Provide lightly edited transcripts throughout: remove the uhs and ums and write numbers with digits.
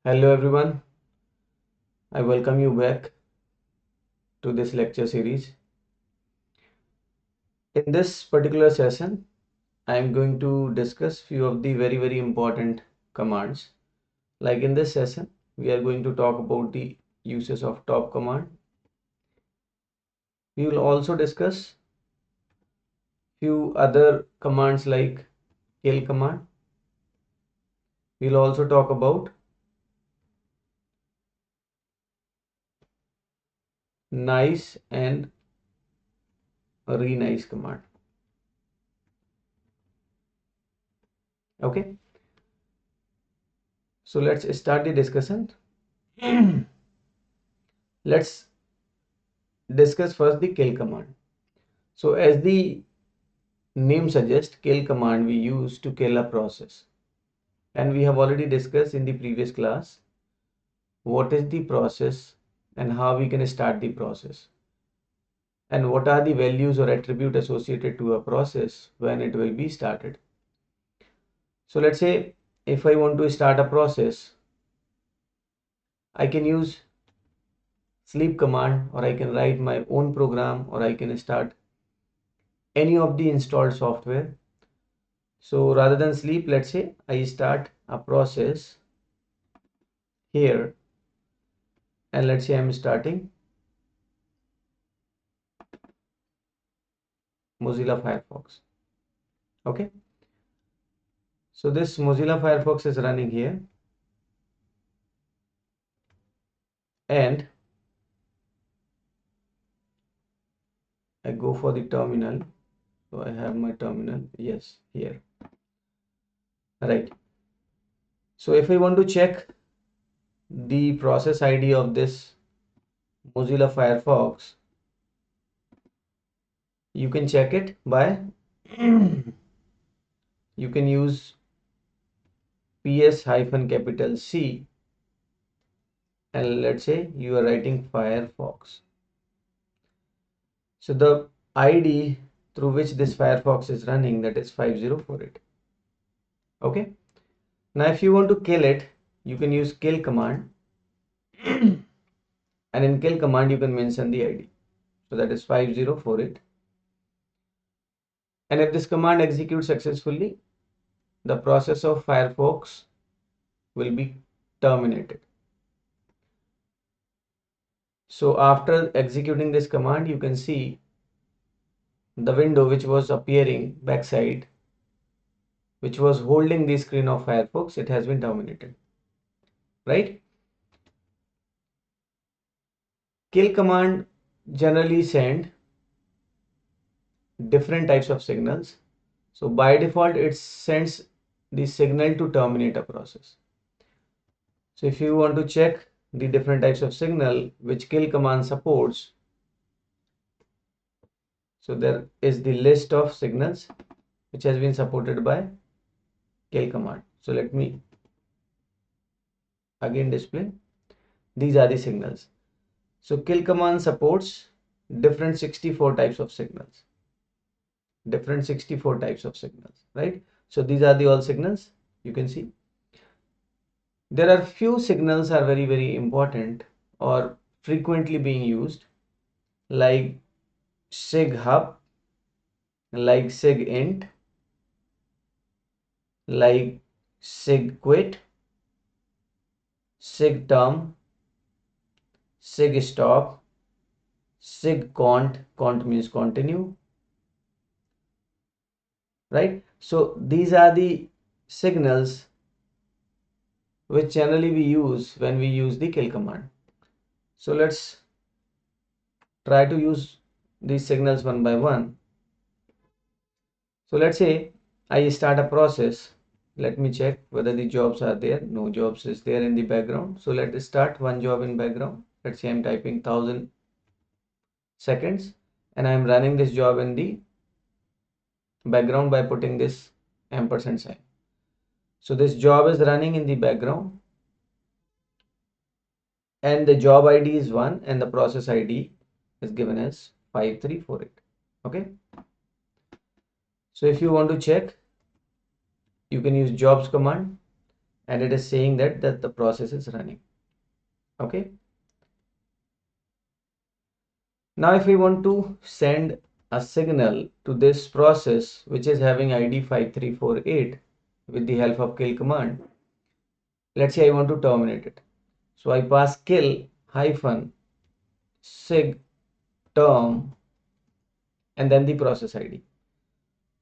Hello everyone, I welcome you back to this lecture series. In this particular session, I am going to discuss few of the very important commands. Like in this session, we are going to talk about the uses of top command. We will also discuss few other commands like kill command. We will also talk about nice and renice command. Okay, so let's start the discussion. Let's discuss first the kill command. So as the name suggests, kill command we use to kill a process. And we have already discussed in the previous class what is the process and how we can start the process. And what are the values or attribute associated to a process when it will be started. So let's say if I want to start a process, I can use sleep command, or I can write my own program, or I can start any of the installed software. So rather than sleep, let's say I start a process here, and let's say I'm starting Mozilla Firefox. Okay, so this Mozilla Firefox is running here, and I go for the terminal. So I have my terminal, yes, here, right? So if I want to check the process ID of this Mozilla Firefox, you can check it by you can use PS-C, and let's say you are writing Firefox. So the ID through which this Firefox is running, that is 5048. Okay, now if you want to kill it, you can use kill command, and in kill command you can mention the ID, so that is 5048. And if this command executes successfully, the process of Firefox will be terminated. So after executing this command, you can see the window which was appearing backside, which was holding the screen of Firefox, it has been terminated, right? Kill command generally send different types of signals. So by default, it sends the signal to terminate a process. So if you want to check the different types of signal which kill command supports, so there is the list of signals which has been supported by kill command. So let me again display. These are the signals. So kill command supports different 64 types of signals. Different 64 types of signals, right? So these are the all signals you can see. There are few signals are very important or frequently being used, like sig hub, like sig int, like sig quit, sig term, sig stop, sig cont means continue, right? So these are the signals which generally we use when we use the kill command. So let's try to use these signals one by one. So let's say I start a process. Let me check whether the jobs are there. No jobs is there in the background. So let's start one job in background. Let's say I'm typing 1000 seconds, and I'm running this job in the background by putting this ampersand sign. So this job is running in the background, and the job ID is 1 and the process ID is given as 5348. Okay. So if you want to check, you can use jobs command, and it is saying that the process is running. Okay. Now if we want to send a signal to this process which is having ID 5348 with the help of kill command, let's say I want to terminate it. So I pass kill hyphen sig term and then the process ID.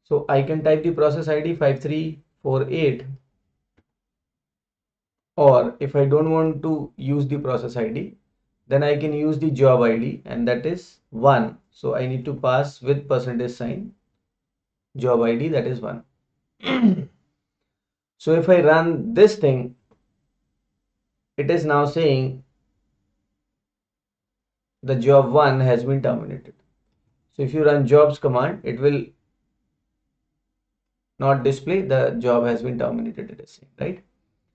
So I can type the process ID 5348, or if I don't want to use the process ID, then I can use the job ID, and that is 1. So I need to pass with percentage sign job ID, that is 1. So if I run this thing, it is now saying the job 1 has been terminated. So if you run jobs command, it will not display the job has been terminated, it is saying, right?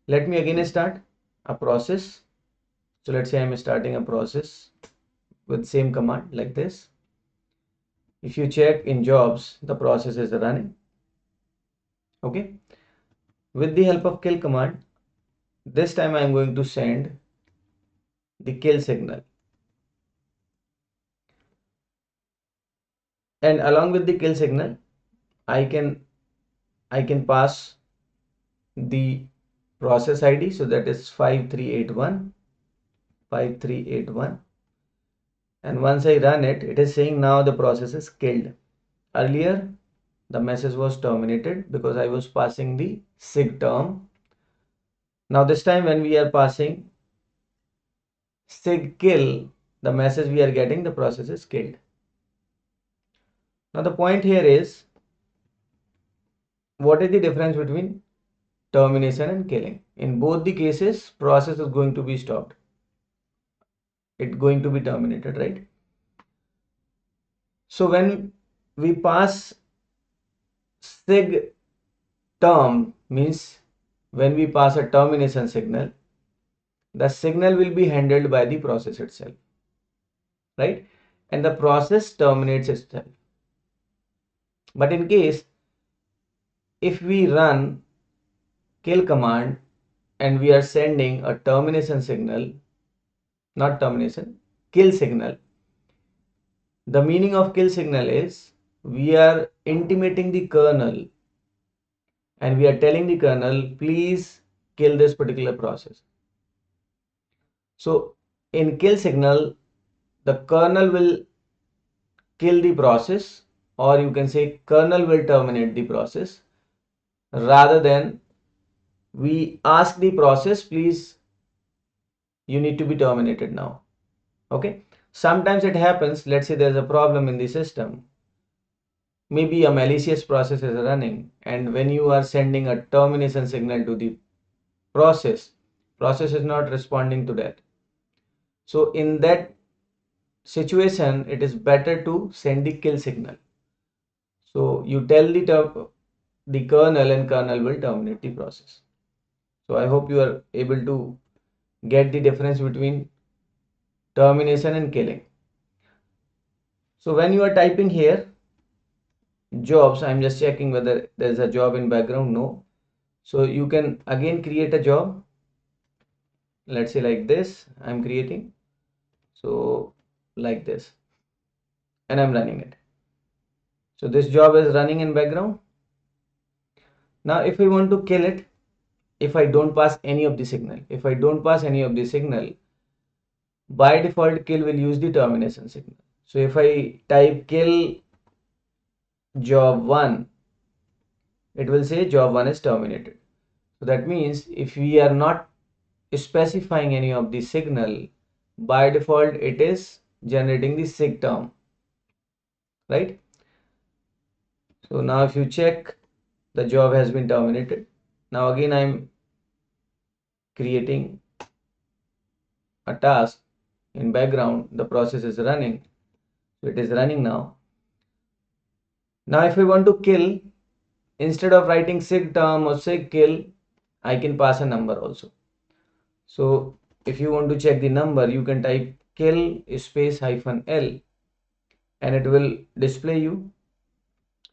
Let me again start a process. So let's say I'm starting a process with same command like this. If you check in jobs, the process is running. Okay. With the help of kill command, this time I'm going to send the kill signal. And along with the kill signal, I can pass the process ID. So that is 5381, 5381. And once I run it, it is saying now the process is killed. Earlier, the message was terminated because I was passing the sig term. Now this time when we are passing sig kill, the message we are getting, the process is killed. Now the point here is, what is the difference between termination and killing? In both the cases, process is going to be stopped. It's going to be terminated, right? So when we pass sig term, means when we pass a termination signal, the signal will be handled by the process itself, right? And the process terminates itself. But in case if we run kill command and we are sending a termination signal, not termination, kill signal. The meaning of kill signal is we are intimating the kernel and we are telling the kernel, please kill this particular process. So in kill signal, the kernel will kill the process, or you can say kernel will terminate the process, rather than we ask the process, please, you need to be terminated now. Okay. Sometimes it happens, let's say there's a problem in the system, maybe a malicious process is running, and when you are sending a termination signal to the process is not responding to that. So in that situation, it is better to send the kill signal. So you tell the kernel, and kernel will terminate the process. So I hope you are able to get the difference between termination and killing. So when you are typing here jobs, I'm just checking whether there's a job in background. No. So you can again create a job. Let's say like this, I'm creating. So like this, and I'm running it. So this job is running in background. Now if we want to kill it, if I don't pass any of the signal, by default kill will use the termination signal. So if I type kill job 1, it will say job 1 is terminated. So that means if we are not specifying any of the signal, by default it is generating the sig term, right? So now if you check, the job has been terminated. Now again I'm creating a task in background, the process is running, so it is running now. Now if we want to kill, instead of writing sig term or sig kill, I can pass a number also. So if you want to check the number, you can type kill space -l and it will display you.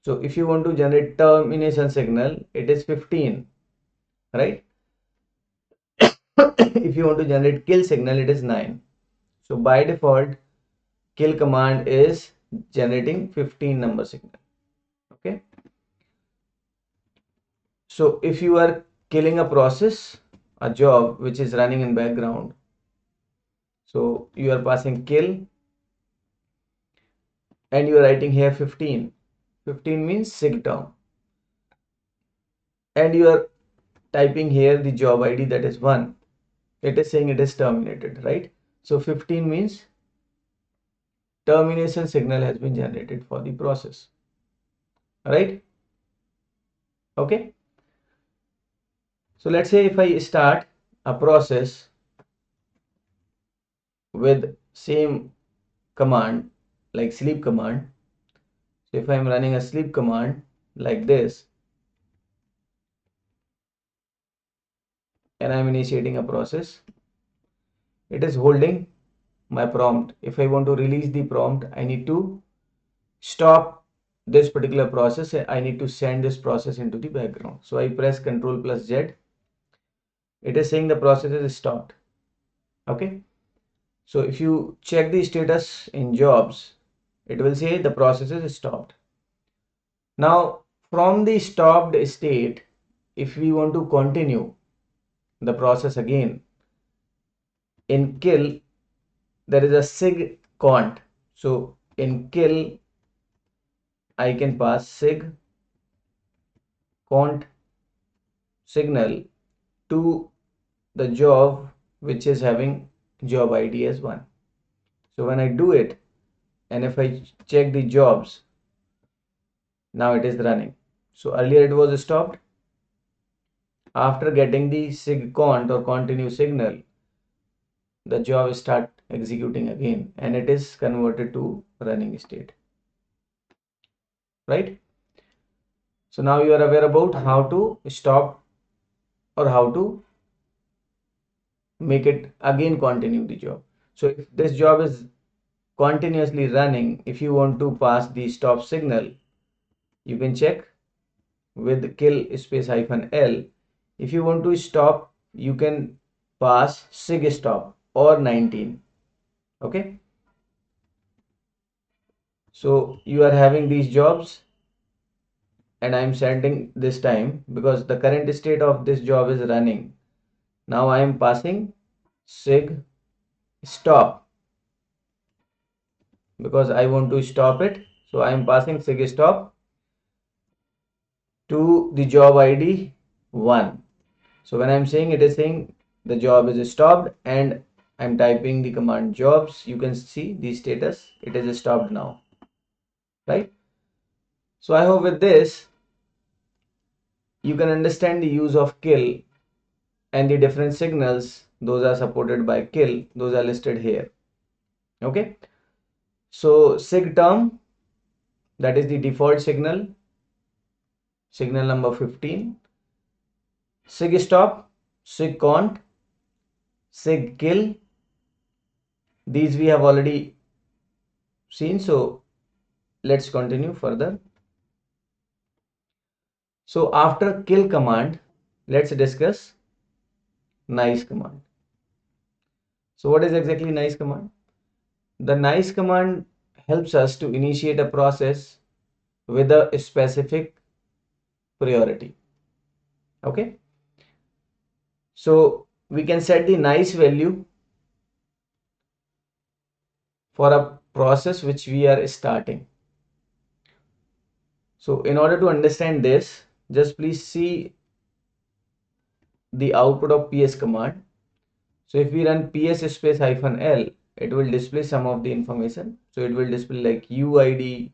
So if you want to generate termination signal, it is 15, right? if you want to generate kill signal, it is 9. So by default, kill command is generating 15 number signal. Okay. So if you are killing a process, a job which is running in background, so you are passing kill and you are writing here 15. 15 means sig term, and you are typing here the job ID, that is 1. It is saying it is terminated, right? So 15 means termination signal has been generated for the process, right? Okay. So let's say if I start a process with same command like sleep command. So if I am running a sleep command like this and I am initiating a process, it is holding my prompt. If I want to release the prompt, I need to stop this particular process. I need to send this process into the background. So I press Ctrl plus Z. It is saying the process is stopped. Okay. So if you check the status in jobs, it will say the process is stopped. Now from the stopped state, if we want to continue the process again, in kill there is a sig cont. So in kill I can pass sig cont signal to the job which is having job ID as 1. So when I do it and if I check the jobs, now it is running. So earlier it was stopped. After getting the sig cont or continue signal, the job start executing again and it is converted to running state, right? So now you are aware about how to stop or how to make it again continue the job. So if this job is continuously running, if you want to pass the stop signal, you can check with kill space hyphen L. If you want to stop, you can pass sig stop or 19. Okay. So you are having these jobs and I am sending this time because the current state of this job is running. Now I am passing sig stop because I want to stop it. So I am passing sig stop to the job ID 1. So when I'm saying, it is saying the job is stopped and I'm typing the command jobs. You can see the status. It is stopped now, right? So I hope with this you can understand the use of kill and the different signals. Those are supported by kill. Those are listed here. Okay. So sig term, that is the default signal, signal number 15. Sig stop, sig cont, sig kill. These we have already seen. So let's continue further. So after kill command, let's discuss nice command. So what is exactly nice command? The nice command helps us to initiate a process with a specific priority. Okay. So we can set the nice value for a process which we are starting. So in order to understand this, just please see the output of ps command. So if we run ps space hyphen L, it will display some of the information. So it will display like UID,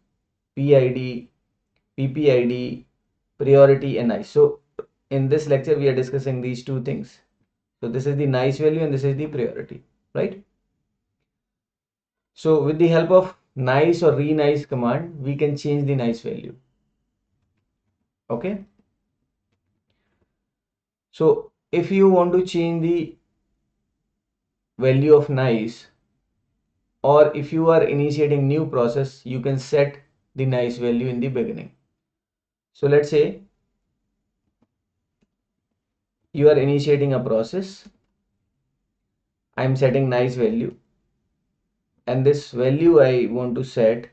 PID, PPID, priority and nice. So in this lecture we are discussing these two things. So this is the nice value and this is the priority, right? So with the help of nice or renice command, we can change the nice value. Okay. So if you want to change the value of nice, or if you are initiating new process, you can set the nice value in the beginning. So let's say you are initiating a process I'm setting nice value, and this value I want to set.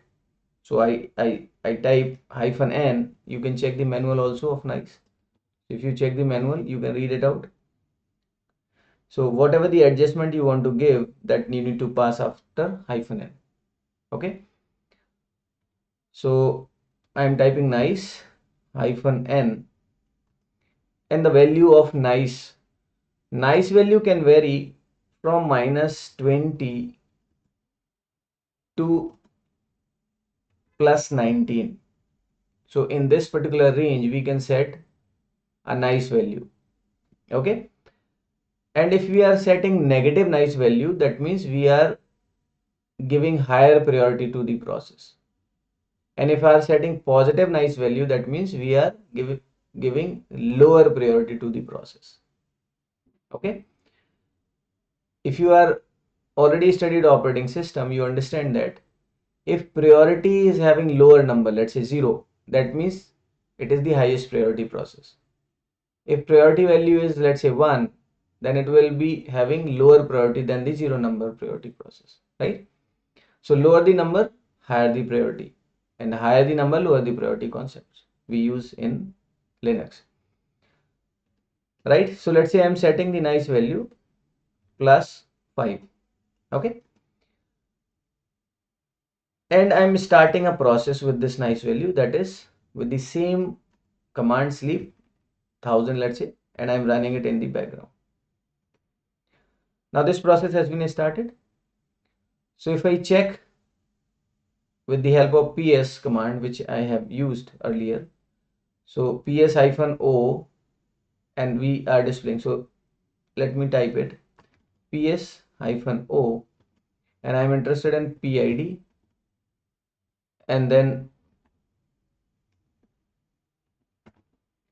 So I type -n. You can check the manual also of nice. If you check the manual, you can read it out. So whatever the adjustment you want to give, that you need to pass after -n. Okay. So I'm typing nice -n, and the value of nice value can vary from -20 to +19. So in this particular range, we can set a nice value. Okay. And if we are setting negative nice value, that means we are giving higher priority to the process. And if we are setting positive nice value, that means we are giving lower priority to the process. Okay. If you are already studied operating system, you understand that if priority is having lower number, let's say 0, that means it is the highest priority process. If priority value is, let's say, 1, then it will be having lower priority than the 0 number priority process, right? So lower the number, higher the priority, and higher the number, lower the priority concepts we use in Linux, right? So let's say I'm setting the nice value +5. Okay. And I'm starting a process with this nice value, that is with the same command sleep 1000, let's say, and I'm running it in the background. Now this process has been started. So if I check with the help of ps command, which I have used earlier, so ps-o, and we are displaying, so let me type it, ps-o, and I'm interested in PID, and then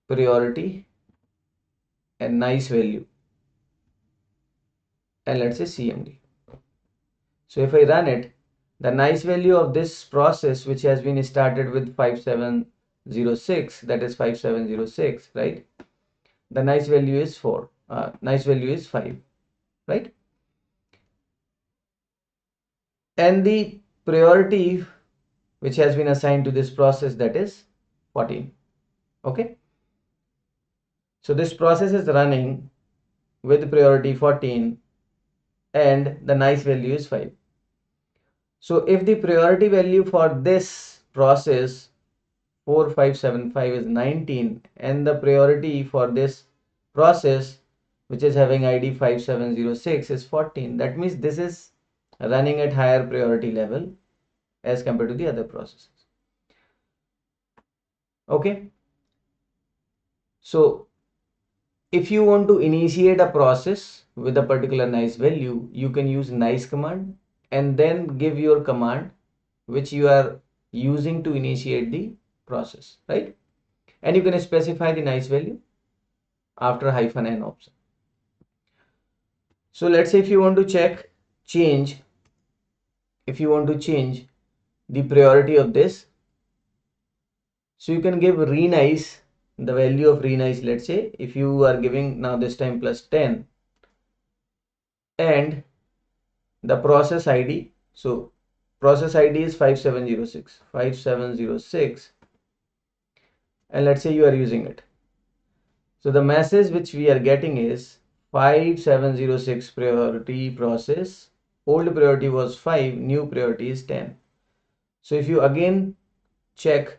priority and nice value, and let's say CMD. So if I run it, the nice value of this process, which has been started with 5706, that is 5706, right? The nice value is 4. Nice value is 5, right? And the priority which has been assigned to this process, that is 14. Okay. So this process is running with priority 14, and the nice value is 5. So if the priority value for this process 4575 is 19, and the priority for this process, which is having ID 5706, is 14, that means this is running at higher priority level as compared to the other processes. Okay. So if you want to initiate a process with a particular nice value, you can use nice command and then give your command which you are using to initiate the process, right? And you can specify the nice value after -n option. So let's say if you want to change the priority of this, so you can give renice, the value of renice. Let's say if you are giving now this time +10, and the process ID, so process ID is 5706, and let's say you are using it. So the message which we are getting is 5706 priority process, old priority was 5, new priority is 10. So if you again check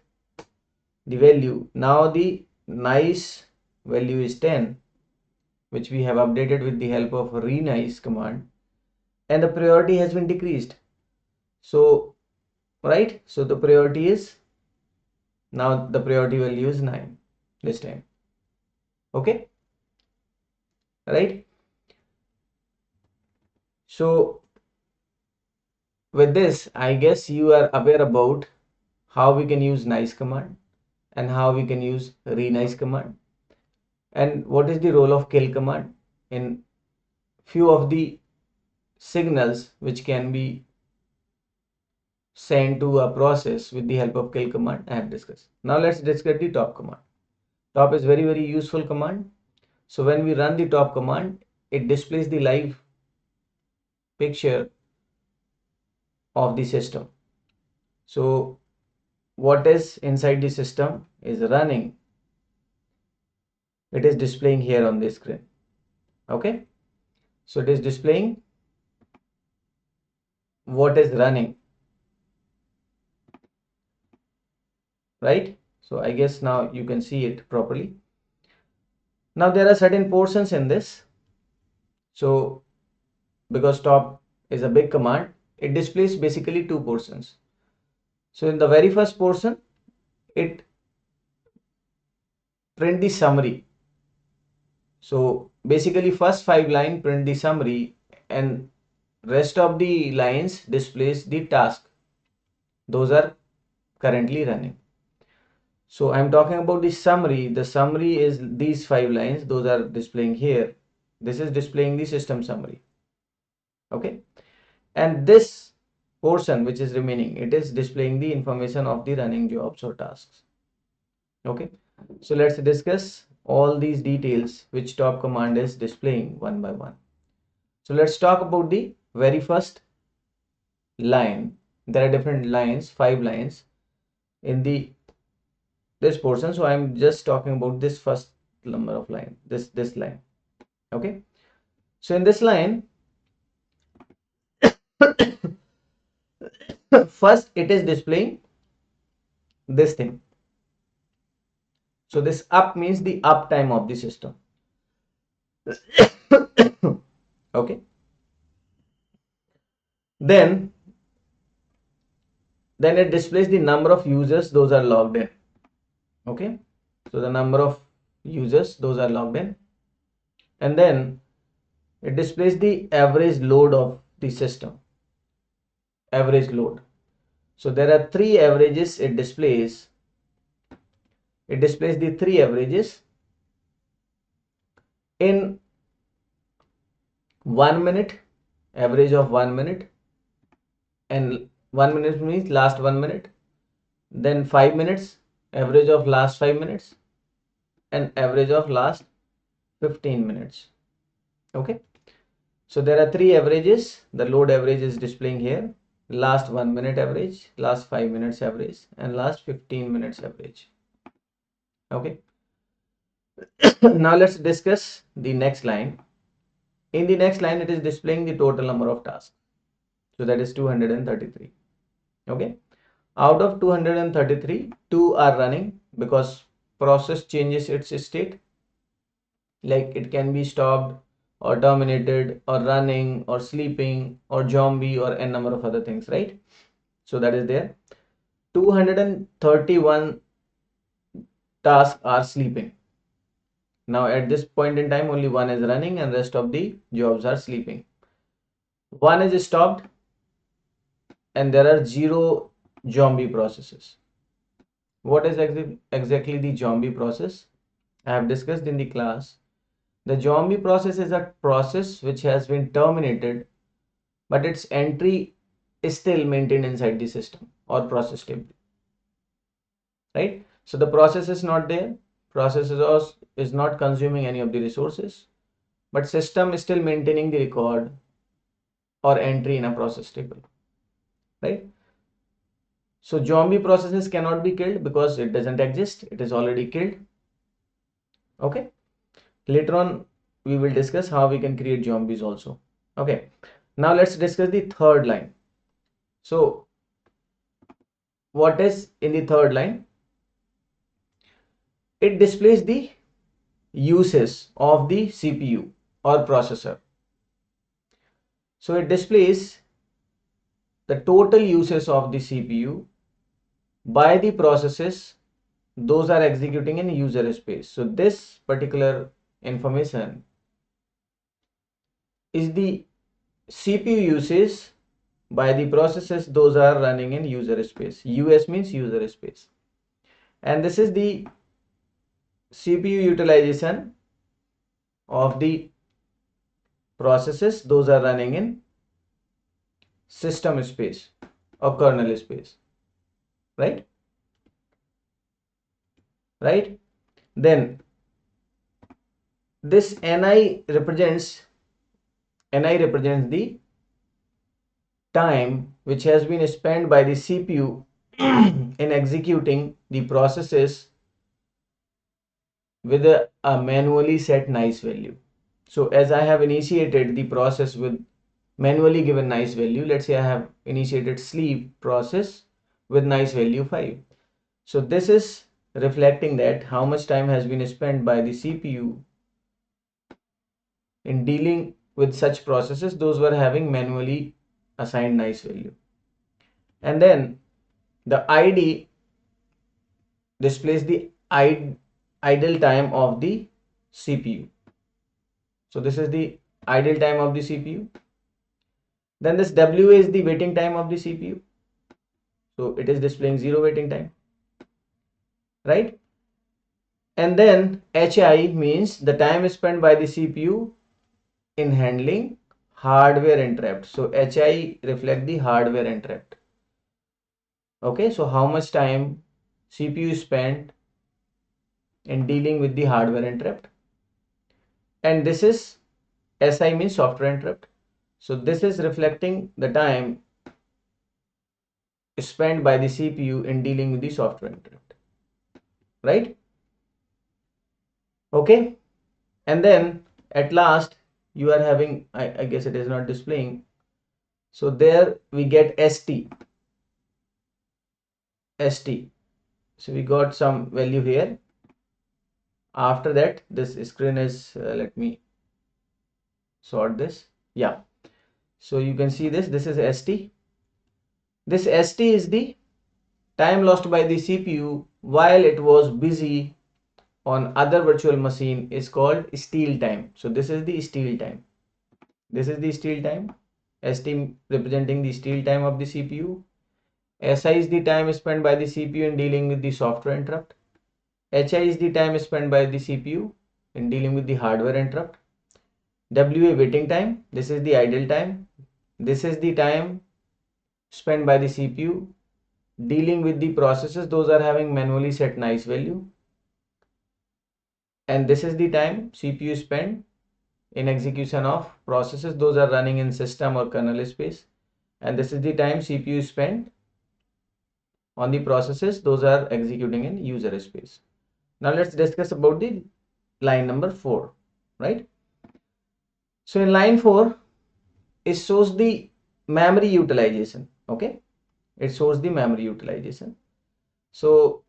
the value, now the nice value is 10, which we have updated with the help of renice command, and the priority has been decreased. So right, so the priority is, now the priority value is 9 this time. Okay, right? So with this, I guess you are aware about how we can use nice command and how we can use renice command, and what is the role of kill command in few of the signals which can be sent to a process with the help of kill command I have discussed. Now let's discuss the top command. Top is very useful command. So when we run the top command, it displays the live picture of the system. So what is inside the system is running. It is displaying here on the screen. Okay, so it is displaying what is running, right? So I guess now you can see it properly. Now there are certain portions in this. So because stop is a big command, it displays basically two portions. So in the very first portion, it print the summary. So basically first 5 lines print the summary and rest of the lines displays the task. Those are currently running. So I'm talking about the summary. The summary is these 5 lines. Those are displaying here. This is displaying the system summary. Okay. And this portion which is remaining, it is displaying the information of the running jobs or tasks. Okay. So let's discuss all these details which top command is displaying one by one. So let's talk about the very first line. There are different lines, 5 lines in this portion. So I'm just talking about this first number of line, this line. Okay. So in this line, first it is displaying this thing. So this up means the uptime of the system. Okay. Then it displays the number of users those are logged in. Okay. So the number of users those are logged in, and then it displays the average load of the system. Average load. So there are 3 averages it displays. It displays the 3 averages in 1 minute, average of 1 minute, and 1 minute means last 1 minute, then 5 minutes, average of last 5 minutes, and average of last 15 minutes. Okay. So there are 3 averages. The load average is displaying here. Last 1 minute average, last 5 minutes average, and last 15 minutes average. Okay. Now let's discuss the next line. In the next line, it is displaying the total number of tasks. So that is 233. Okay. Out of 233, 2 are running because process changes its state. Like it can be stopped or terminated or running or sleeping or zombie or n number of other things, right? So that is there. 231 tasks are sleeping. Now at this point in time, only one is running and rest of the jobs are sleeping. One is stopped and there are 0 zombie processes. What is exactly the zombie process? I have discussed in the class. The zombie process is a process which has been terminated, but its entry is still maintained inside the system or process table. Right? So the process is not there. Process is not consuming any of the resources, but system is still maintaining the record or entry in a process table. Right? So zombie processes cannot be killed because it doesn't exist. It is already killed. Okay. Later on, we will discuss how we can create zombies also. Okay. Now let's discuss the third line. So what is in the third line? It displays the uses of the CPU or processor. So it displays the total uses of the CPU by the processes those are executing in user space. So this particular information is the CPU uses by the processes those are running in user space. US means user space, and this is the CPU utilization of the processes those are running in system space or kernel space, right? Then this ni represents the time which has been spent by the CPU in executing the processes with a manually set nice value. So as I have initiated the process with manually given nice value, let's say I have initiated sleep process with nice value 5. So this is reflecting that how much time has been spent by the CPU in dealing with such processes, those were having manually assigned nice value. And then the ID displays the idle time of the CPU. So this is the idle time of the CPU. Then this W is the waiting time of the CPU. So it is displaying 0 waiting time, right? And then HI means the time spent by the CPU in handling hardware interrupt. So HI reflect the hardware interrupt. Okay, so how much time CPU spent in dealing with the hardware interrupt. And this is SI means software interrupt. So this is reflecting the time spent by the CPU in dealing with the software interrupt, right? Okay, and then at last you are having, I guess it is not displaying. So there we get ST. So we got some value here. After that, this screen is, let me sort this. Yeah. So you can see this is ST. This ST is the time lost by the CPU while it was busy on other virtual machine is called steal time. So this is the steal time. This is the steal time. ST representing the steal time of the CPU. SI is the time spent by the CPU in dealing with the software interrupt. HI is the time spent by the CPU in dealing with the hardware interrupt. WA waiting time. This is the idle time. This is the time spent by the CPU dealing with the processes. Those are having manually set nice value. And this is the time CPU spent in execution of processes. Those are running in system or kernel space. And this is the time CPU spent on the processes. Those are executing in user space. Now let's discuss about the line number 4, right? So in line 4, it shows the memory utilization. Okay, it shows the memory utilization. So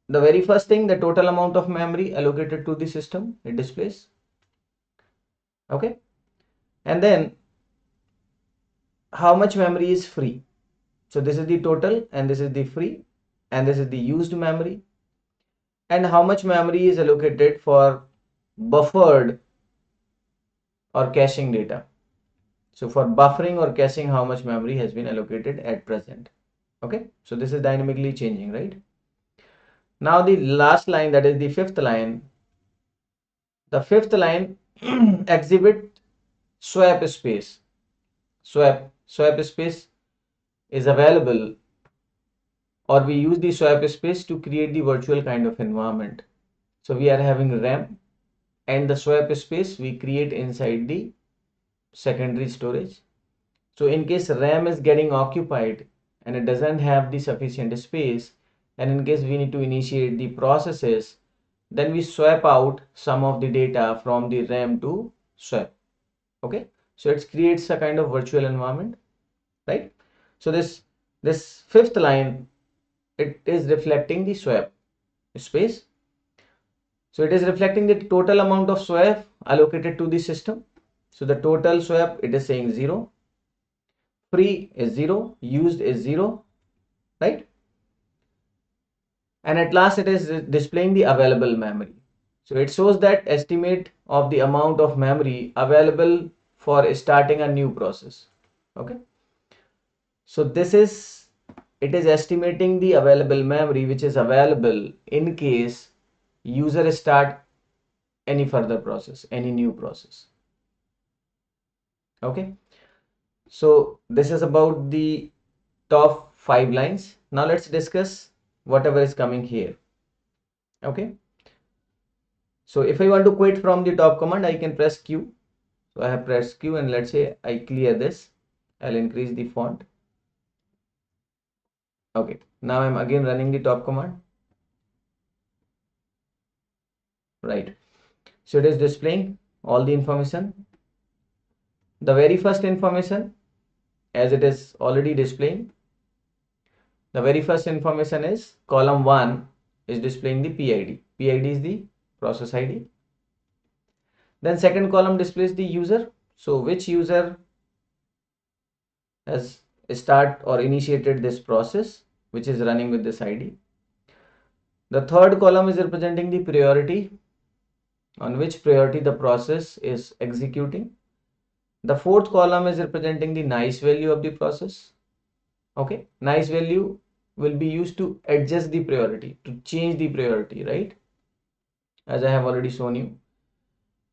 the very first thing, the total amount of memory allocated to the system, it displays. Okay, and then how much memory is free. So this is the total and this is the free and this is the used memory, and how much memory is allocated for buffered or caching data. So for buffering or caching, how much memory has been allocated at present. Okay, so this is dynamically changing, right? Now the last line, that is the fifth line. The fifth line exhibit swap space. Swap space is available, or we use the swap space to create the virtual kind of environment. So we are having RAM and the swap space we create inside the secondary storage. So in case RAM is getting occupied and it doesn't have the sufficient space, and in case we need to initiate the processes, then we swap out some of the data from the RAM to swap. Okay, so it creates a kind of virtual environment, right? So this fifth line, it is reflecting the swap space. So it is reflecting the total amount of swap allocated to the system. So the total swap, it is saying 0, free is 0, used is 0, right? And at last it is displaying the available memory. So it shows that estimate of the amount of memory available for starting a new process. Okay, so it is estimating the available memory which is available in case user start any further process, any new process. Okay, so this is about the top 5 lines. Now let's discuss whatever is coming here. Okay, so if I want to quit from the top command, I can press Q. So I have pressed Q and let's say I clear this. I'll increase the font. Okay, now I'm again running the top command. Right. So it is displaying all the information. The very first information, as it is already displaying, the very first information is column 1 is displaying the PID. PID is the process ID. Then second column displays the user. So which user has start or initiated this process which is running with this ID. The third column is representing the priority, on which priority the process is executing. The fourth column is representing the nice value of the process. Okay, nice value will be used to adjust the priority, to change the priority, right? As I have already shown you.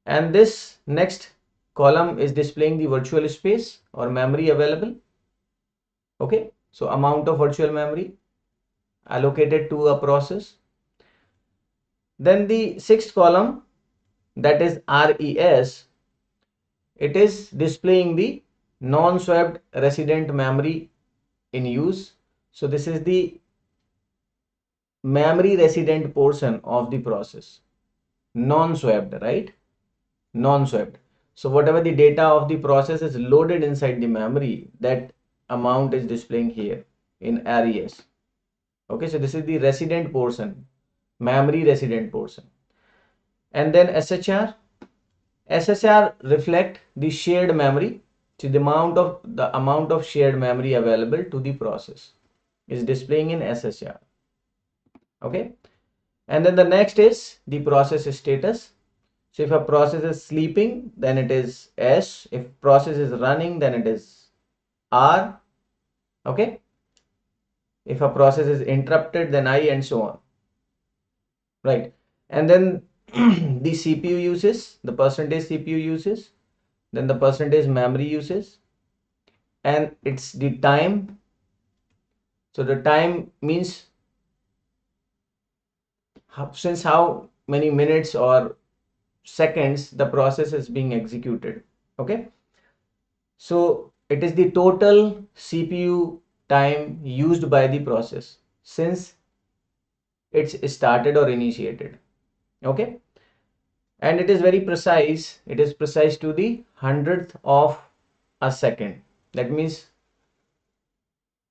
And this next column is displaying the virtual space or memory available. Okay, so amount of virtual memory allocated to a process. Then the sixth column, that is RES, it is displaying the non-swapped resident memory in use. So this is the memory resident portion of the process, non-swapped, right? Non-swapped. So whatever the data of the process is loaded inside the memory, that amount is displaying here in RES. Okay, so this is the resident portion, memory resident portion. And then SHR. SHR reflect the shared memory. So the amount of shared memory available to the process is displaying in SHR. Okay, and then the next is the process status. So if a process is sleeping, then it is S. If process is running, then it is R. Okay, if a process is interrupted, then I, and so on. Right, and then the CPU uses, the percentage CPU uses, then the percentage memory uses, and it's the time. So the time means since how many minutes or seconds the process is being executed. Okay, so it is the total CPU time used by the process since it's started or initiated. Okay, and it is very precise. It is precise to the hundredth of a second. That means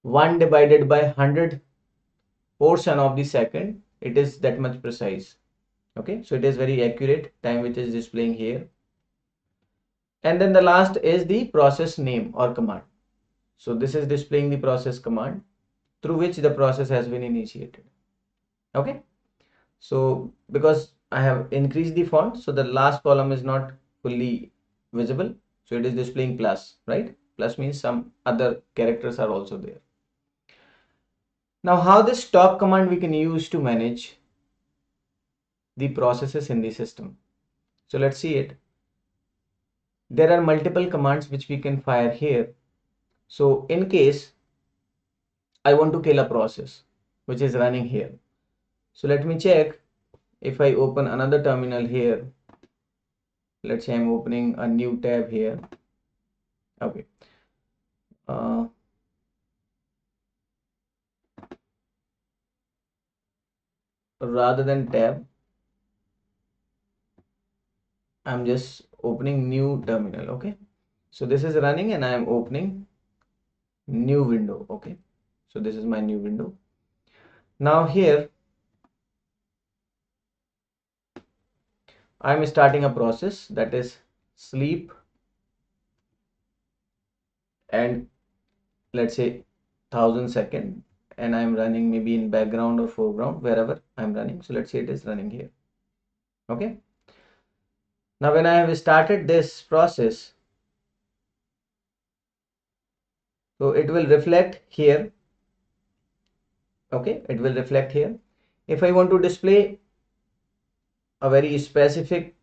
1 divided by 100 portion of the second, it is that much precise. Okay, so it is very accurate time which is displaying here. And then the last is the process name or command. So this is displaying the process command through which the process has been initiated. Okay, so because I have increased the font, so the last column is not fully visible, so it is displaying plus, right? Plus means some other characters are also there. Now how this stop command we can use to manage the processes in the system. So let's see it. There are multiple commands which we can fire here. So in case I want to kill a process which is running here. So let me check. If I open another terminal here, let's say I'm opening a new tab here. Okay. Rather than tab, I'm just opening new terminal. Okay. So this is running and I am opening new window. Okay. So this is my new window. Now here I'm starting a process that is sleep, and let's say 1000 second, and I'm running maybe in background or foreground wherever I'm running. So let's say it is running here. Okay, now when I have started this process, so it will reflect here. Okay, it will reflect here. If I want to display a very specific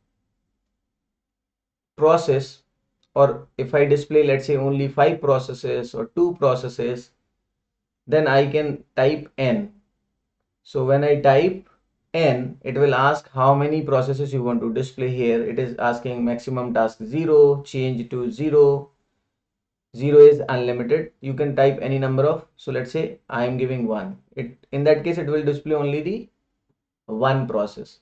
process, or if I display let's say only 5 processes or 2 processes, then I can type n. So when I type n, it will ask how many processes you want to display here. It is asking maximum task 0, change to 0, 0 is unlimited. You can type any number of, so let's say I am giving 1. In that case it will display only the one process.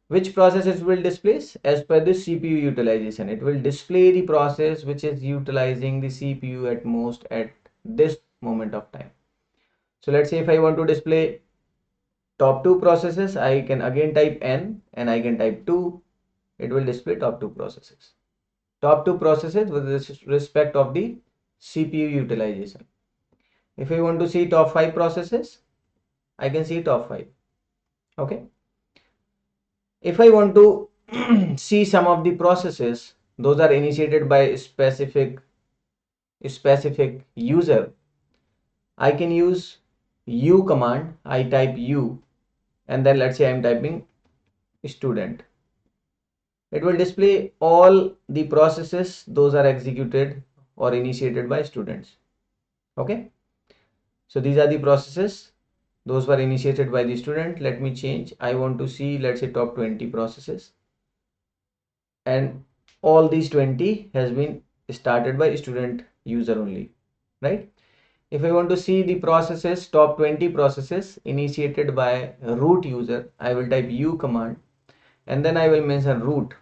Which process it will display? As per the CPU utilization, it will display the process which is utilizing the CPU at most at this moment of time. So let's say if I want to display top 2 processes, I can again type n and I can type 2. It will display top 2 processes. Top 2 processes with respect of the CPU utilization. If I want to see top 5 processes, I can see top 5. Okay. If I want to see some of the processes, those are initiated by a specific user, I can use u command. I type u and then let's say I'm typing student. It will display all the processes those are executed or initiated by students. Okay, so these are the processes those were initiated by the student. Let me change. I want to see, let's say, top 20 processes, and all these 20 has been started by student user only, right? If I want to see the processes, top 20 processes initiated by root user, I will type u command and then I will mention root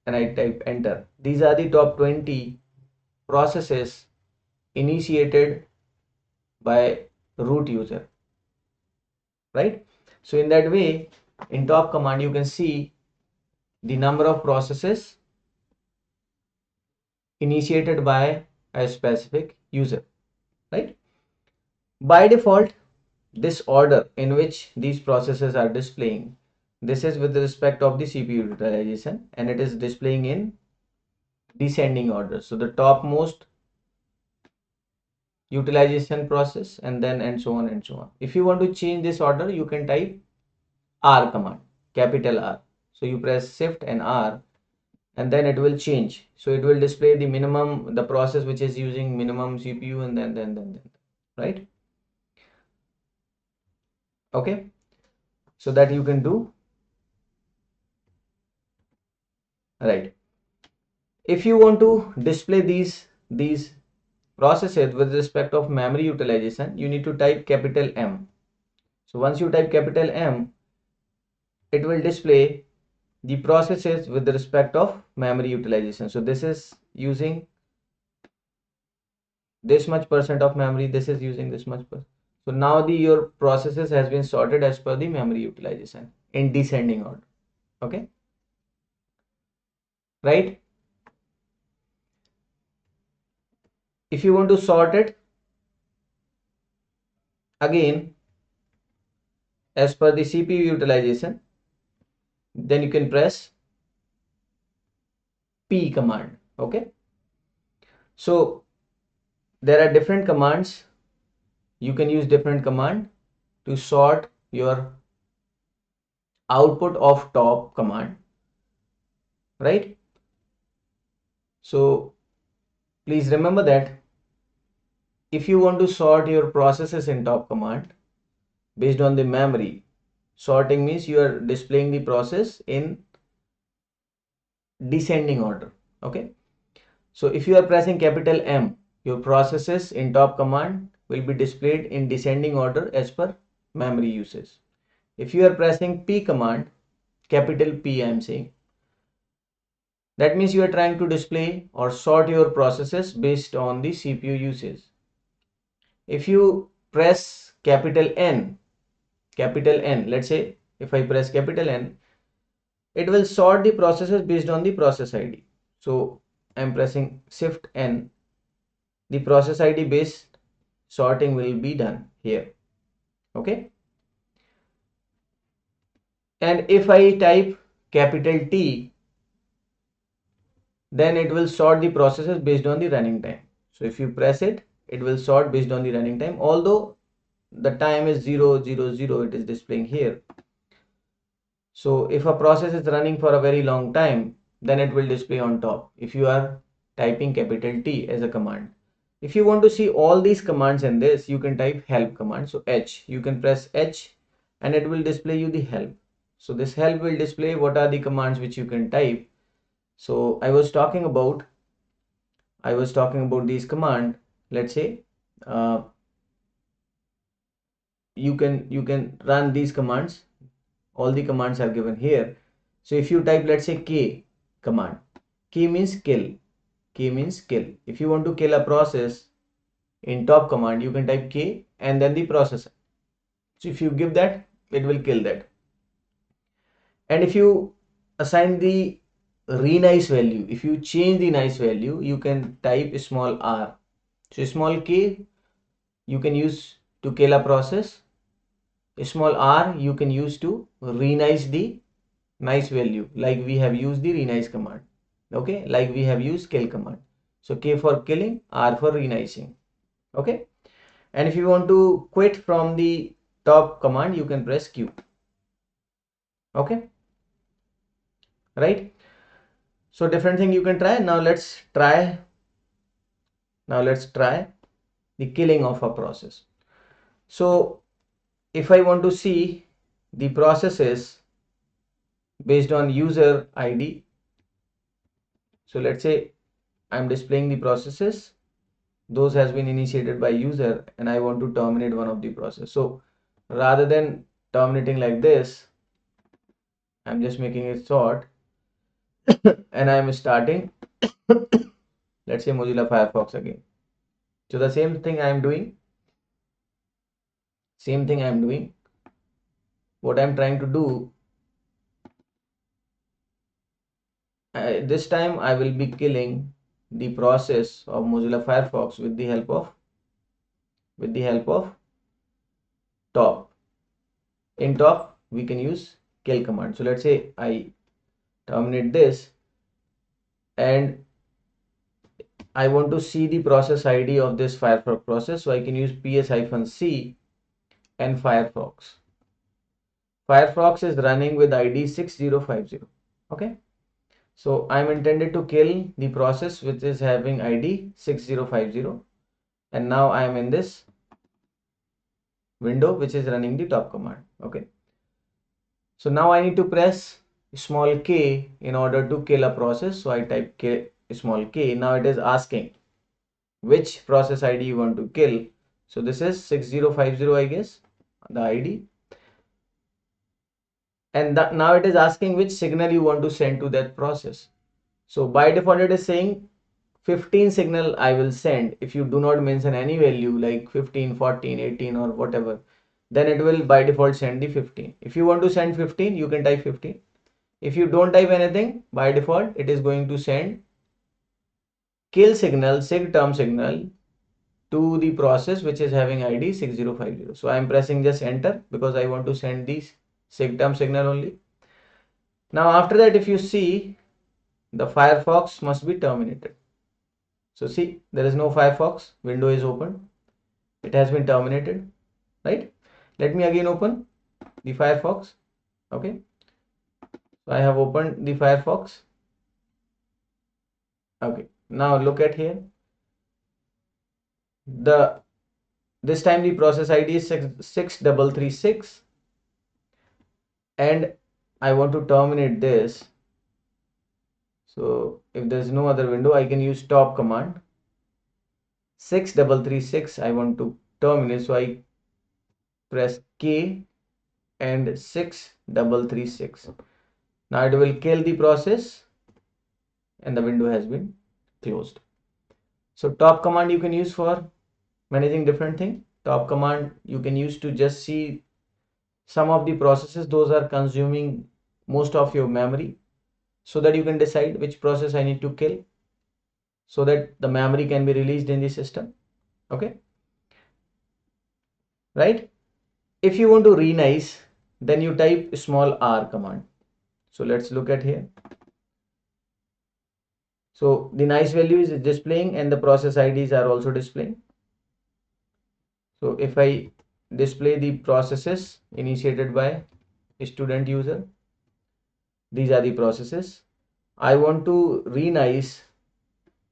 and I type enter. These are the top 20 processes initiated by root user, right? So in that way, in top command you can see the number of processes initiated by a specific user, right? By default, this order in which these processes are displaying, this is with respect of the CPU utilization and it is displaying in descending order. So the topmost utilization process and then and so on and so on. If you want to change this order, you can type R command, capital R. So you press shift and R and then it will change. So it will display the minimum, the process which is using minimum CPU and then, right? Okay, so that you can do, right? If you want to display these processes with respect of memory utilization, you need to type capital M. So once you type capital M, it will display the processes with respect of memory utilization. So this is using this much percent of memory, this is using this much percent. So now your processes has been sorted as per the memory utilization in descending order. Okay, right? If you want to sort it again as per the CPU utilization, then you can press P command. Okay, so there are different commands. You can use different command to sort your output of top command, right? So please remember that if you want to sort your processes in top command based on the memory, sorting means you are displaying the process in descending order. Okay, so if you are pressing capital M, your processes in top command will be displayed in descending order as per memory usage. If you are pressing P command, capital P I am saying, that means you are trying to display or sort your processes based on the CPU usage. If you press capital N, let's say if I press capital N, it will sort the processes based on the process ID. So I'm pressing shift N, the process ID based sorting will be done here. Okay, and if I type capital T, then it will sort the processes based on the running time. So if you press it, it will sort based on the running time, although the time is 000, it is displaying here. So if a process is running for a very long time, then it will display on top if you are typing capital T as a command. If you want to see all these commands in this, you can type help command. So H, you can press H and it will display you the help. So this help will display what are the commands which you can type. So I was talking about I was talking about these command. Let's say uh, you can run these commands. All the commands are given here. So if you type, let's say, k command, k means kill, k means kill. If you want to kill a process in top command, you can type k and then the processor. So if you give that, it will kill that. And if you assign the renice value, if you change the nice value, you can type small r. So small k you can use to kill a process, small r you can use to renice the nice value, like we have used the renice command. Okay, like we have used kill command. So k for killing, r for renicing. Okay, and if you want to quit from the top command, you can press q. Okay, right? So different thing you can try. Now let's try the killing of a process. So if I want to see the processes based on user ID, so let's say I'm displaying the processes, those has been initiated by user, and I want to terminate one of the process. So rather than terminating like this, I'm just making it short and I'm starting let's say Mozilla Firefox again. So the same thing I'm doing, what I'm trying to do, this time I will be killing the process of Mozilla Firefox with the help of top. In top we can use kill command. So let's say I terminate this and I want to see the process ID of this Firefox process, so I can use ps-c and Firefox. Firefox is running with ID 6050. Okay, so I'm intended to kill the process which is having ID 6050, and now I am in this window which is running the top command. Okay, so now I need to press small k in order to kill a process. So I type k, small k. Now it is asking which process ID you want to kill. So this is 6050, I guess, the ID. And now it is asking which signal you want to send to that process. So by default it is saying 15 signal I will send. If you do not mention any value like 15, 14, 18 or whatever, then it will by default send the 15. If you want to send 15, you can type 15. If you don't type anything, by default it is going to send kill signal, sig term signal to the process which is having ID 6050. So I am pressing just enter because I want to send this sig term signal only. Now after that, if you see, the Firefox must be terminated. So see, there is no Firefox, window is open, it has been terminated, right? Let me again open the Firefox. Okay, so I have opened the Firefox. Okay, now look at here, the this time the process ID is 6336 and I want to terminate this. So if there is no other window, I can use top command. 6336 I want to terminate, so I press K and 6336. Now it will kill the process and the window has been closed. So top command you can use for managing different thing. Top command you can use to just see some of the processes those are consuming most of your memory, so that you can decide which process I need to kill so that the memory can be released in the system. Okay, right? If you want to renice, then you type small r command. So let's look at here. So the nice value is displaying and the process IDs are also displaying. So if I display the processes initiated by student user, these are the processes. I want to renice,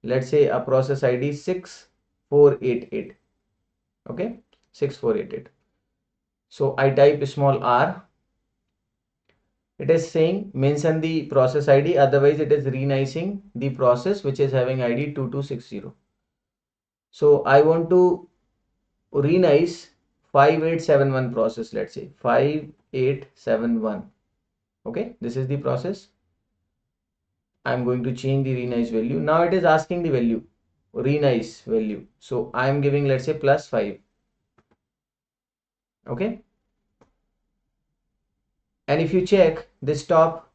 let's say a process ID 6488. Okay, 6488. So I type small r it is saying mention the process ID, otherwise it is renicing the process which is having ID 2260. So I want to renice 5871 process, let's say 5871. Okay, this is the process. I'm going to change the renice value. Now it is asking the value, renice value. So I'm giving, let's say, +5. Okay. And if you check this top,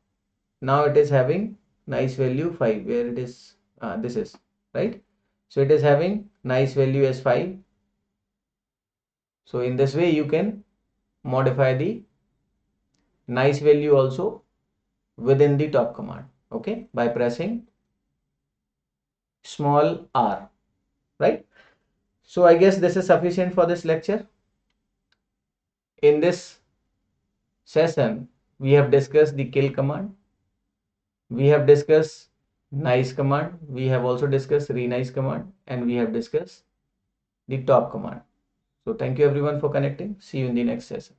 now it is having nice value 5, where it is, this is right. So it is having nice value as 5. So in this way you can modify the nice value also within the top command. Okay, by pressing small r, right? So I guess this is sufficient for this lecture. In this session, we have discussed the kill command. We have discussed nice command. We have also discussed renice command, and we have discussed the top command. So thank you everyone for connecting. See you in the next session.